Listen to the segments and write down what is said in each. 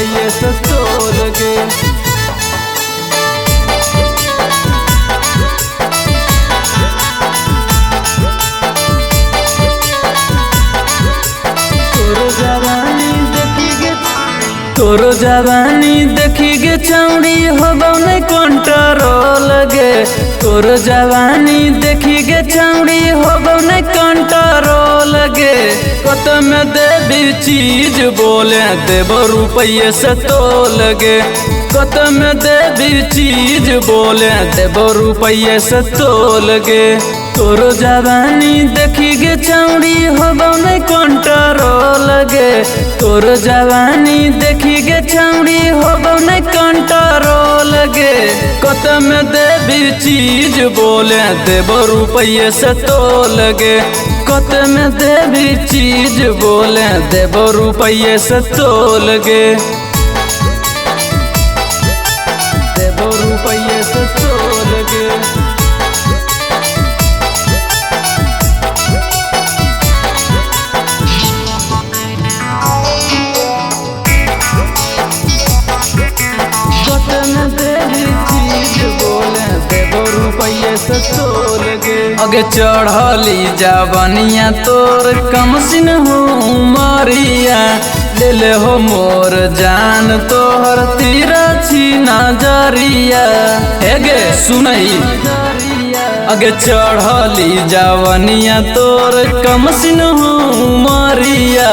रुपये से तोल गे। तोरो जवानी देखी गे चौड़ी होबो नहीं कंट्रोल गे। तोरो जवानी देखी गे चौड़ी होबो नहीं कंट्रोल गे। कत में देवी चीज बोले देबो रुपये से तोल गे। कत में देवी चीज बोले देबो रुपये से तोल गे। तोरो जवानी देखी गे चौड़ी होबो नहीं कंट्रोल गे। तोरो जवानी देखी गे चौड़ी होबो नहीं कंट्रोल गे। कत में देवी चीज बोले देबो रुपये से तोल गे। कत में देवी चीज बोले देबो रुपये से तोल गे। देबो रुपये से तोल गे। अगे चढ़ली जवनिया तोर कमसिन हो मरिया। ले ले हो मोर जान तोहर तीरा छी नजरिया। हेगे सुनई अगे चढ़ली जवनिया तोर कमसिन हो मरिया।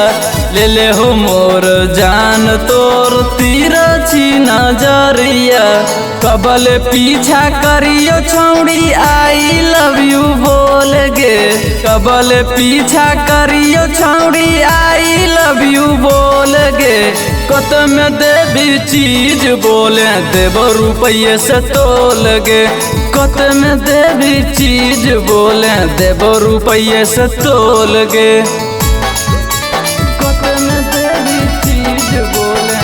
ले ले हो मोर जान तोर तीरा छी नजरिया। कबल पीछा करियो छौड़ी आई लव यू बोल गे। कबल पीछा करियो छौड़ी आई लव यू बोल गे। कत में देवी चीज बोले देबो रुपये से तोल गे। कत में देवी चीज बोले देबो रुपये से तोल गे। कत में देवी चीज बोले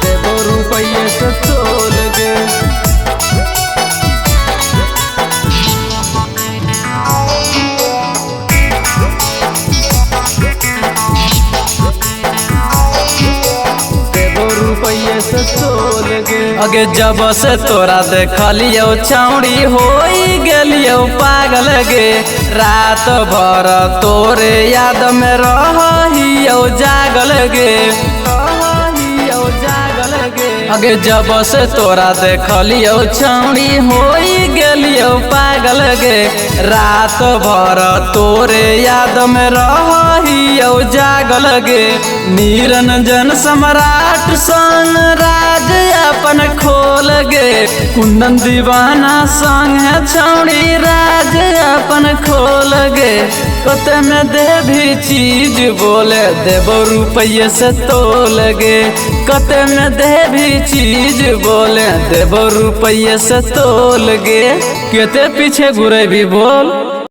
देबो रुपये से तोल गे। अगे जब से तोरा देखलियो छौड़ी होई गेलियो पागल गे। रात भर तोरे याद में रहियो जागल गे। अगे जब से तोरा देखलियो छौड़ी होई गेलियो पागल गे। रात भर तोरे याद में रहियो जागल गे। निरंजन सम्राट संग राज अपन खोल गे। कुंदन दीवाना संग है छौड़ी राज अपन खोल गे। कत में देवी चीज बोले देबो रुपये से तोल गे। कत में देवी चीज बोले देबो रुपये से तोल गे। केते पीछे घुरे भी बोल।